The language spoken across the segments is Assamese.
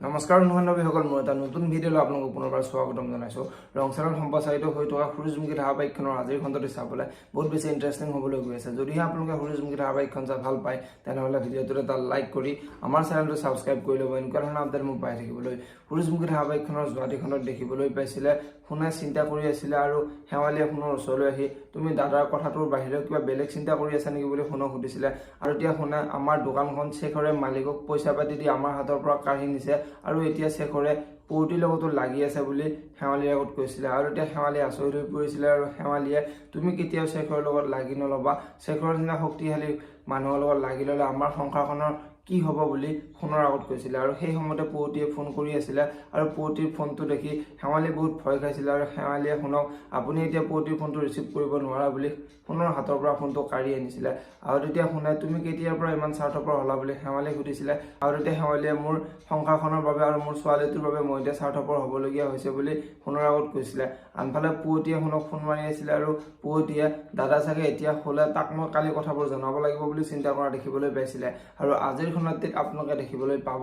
নমস্কাৰ বন্ধুবান্ধৱীসকল, মই এটা নতুন ভিডিঅ'লৈ আপোনালোকক পুনৰবাৰ স্বাগতম জনাইছোঁ। ৰংচাৰত সম্প্ৰচাৰিত হৈ থকা সূৰুযমুখী ধাৰাবাহিকখনৰ আজিৰ খণ্ডটি চাবলৈ বহুত বেছি ইণ্টাৰেষ্টিং হ'বলৈ গৈ আছে। যদিহে আপোনালোকে সূৰুযমুখী ধাৰাবাহিকখন চাই ভাল পায়, তেনেহ'লে ভিডিঅ'টোত এটা লাইক কৰি আমাৰ চেনেলটো ছাবস্ক্ৰাইব কৰি ল'ব। এনেকুৱা ধৰণৰ আপডেট মোক পাই থাকিবলৈ। সূৰুযমুখী ধাৰাবাহিকখনৰ যোৱাটিখনত দেখিবলৈ পাইছিলে সোণাই চিন্তা কৰি আছিলে আৰু শেৱালীয়ে সোণৰ ওচৰলৈ আহি তুমি দাদাৰ কথাটোৰ বাহিৰেও কিবা বেলেগ চিন্তা কৰি আছা নেকি বুলি সোণক সুধিছিলে। আৰু এতিয়া সোণাই আমাৰ দোকানখন শেখৰে মালিকক পইচা পাতি দি আমাৰ হাতৰ পৰা কাঢ়ি নিছে আৰু এতিয়া শেখৰে পৌতিৰ লগতো লাগি আছে বুলি শেৱালীৰ আগত কৈছিলে। আৰু এতিয়া শেৱালী আচৰিত হৈ পৰিছিলে আৰু শেৱালীয়ে তুমি কেতিয়াও শেখৰৰ লগত লাগি নল'বা, শেখৰৰ নিচিনা শক্তিশালী মানুহৰ লগত লাগি ল'লে আমাৰ সংসাৰখনৰ কি হ'ব বুলি ফোনৰ আগত কৈছিলে। আৰু সেই সময়তে পৌতিয়ে ফোন কৰি আছিলে আৰু পৌতিৰ ফোনটো দেখি শেৱালী বহুত ভয় খাইছিলে আৰু শেৱালীয়ে শুনক আপুনি এতিয়া পৌতিৰ ফোনটো ৰিচিভ কৰিব নোৱাৰা বুলি ফোনৰ হাতৰ পৰা ফোনটো কাঢ়ি আনিছিলে। আৰু তেতিয়া শুনাই তুমি কেতিয়াৰ পৰা ইমান স্বাৰ্থপৰ হ'লা বুলি শেৱালীক সুধিছিলে। আৰু তেতিয়া শেৱালীয়ে মোৰ সংসাৰখনৰ বাবে আৰু মোৰ ছোৱালীটোৰ বাবে মই এতিয়া স্বাৰ্থপৰ হ'বলগীয়া হৈছে বুলি ফোনৰ আগত কৈছিলে। আনফালে পৌতিয়ে শুনক ফোন মাৰি আছিলে আৰু পৌতিয়ে দাদা চাগে এতিয়া হ'লে তাক মই কালি কথাবোৰ জনাব লাগিব বুলি চিন্তা কৰা দেখিবলৈ পাইছিলে। আৰু আজিৰ খণ্ডটিত আপোনালোকে দেখিবলৈ পাব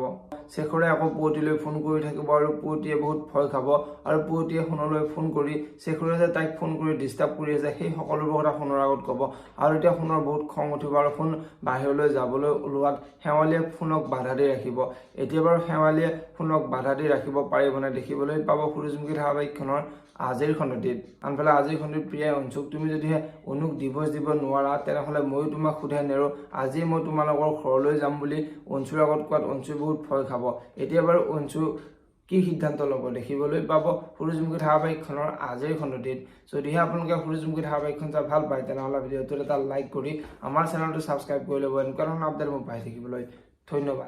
শেখৰে আকৌ পৌতিলৈ ফোন কৰি থাকিব আৰু পৌতিয়ে বহুত ভয় খাব আৰু পৌতিয়ে সোণলৈ ফোন কৰি শেখৰে যে তাইক ফোন কৰি ডিষ্টাৰ্ব কৰি আছে সেই সকলোবোৰ কথা সোণৰ আগত ক'ব। আৰু এতিয়া সোণৰ বহুত খং উঠিব আৰু সোণ বাহিৰলৈ যাবলৈ ওলোৱাত শেৱালীয়ে সোণক বাধা দি ৰাখিব। এতিয়া বাৰু শেৱালীয়ে সোণক বাধা দি ৰাখিব পাৰিবনে দেখিবলৈ পাব সূৰুযমুখী ধাৰাবাহিকখনৰ আজিৰ খণ্ডটিত। আনফালে আজিৰ খণ্ডটিত প্ৰিয়াই অঞ্চুক তুমি যদিহে অনুক ডিভোৰ্চ দিব নোৱাৰা তেনেহ'লে ময়ো তোমাক সোধাই নেৰো, আজি মই তোমালোকৰ ঘৰলৈ যাম বুলি অঞ্চুৰ আগত কোৱাত অঞ্চু বহুত ভয় খাব। এতিয়া বাৰু অঞ্চু কি সিদ্ধান্ত ল'ব দেখিবলৈ পাব সূৰুযমুখী ধাৰাবাহিকখনৰ আজিৰ খণ্ডটিত। যদিহে আপোনালোকে সূৰুযমুখী ধাৰাবাহিকখন চাই ভাল পায় তেনেহ'লে ভিডিঅ'টোত এটা লাইক কৰি আমাৰ চেনেলটো ছাবস্ক্ৰাইব কৰি ল'ব। এনেকুৱা ধৰণৰ আপডেট মোক পাই থাকিবলৈ ধন্যবাদ।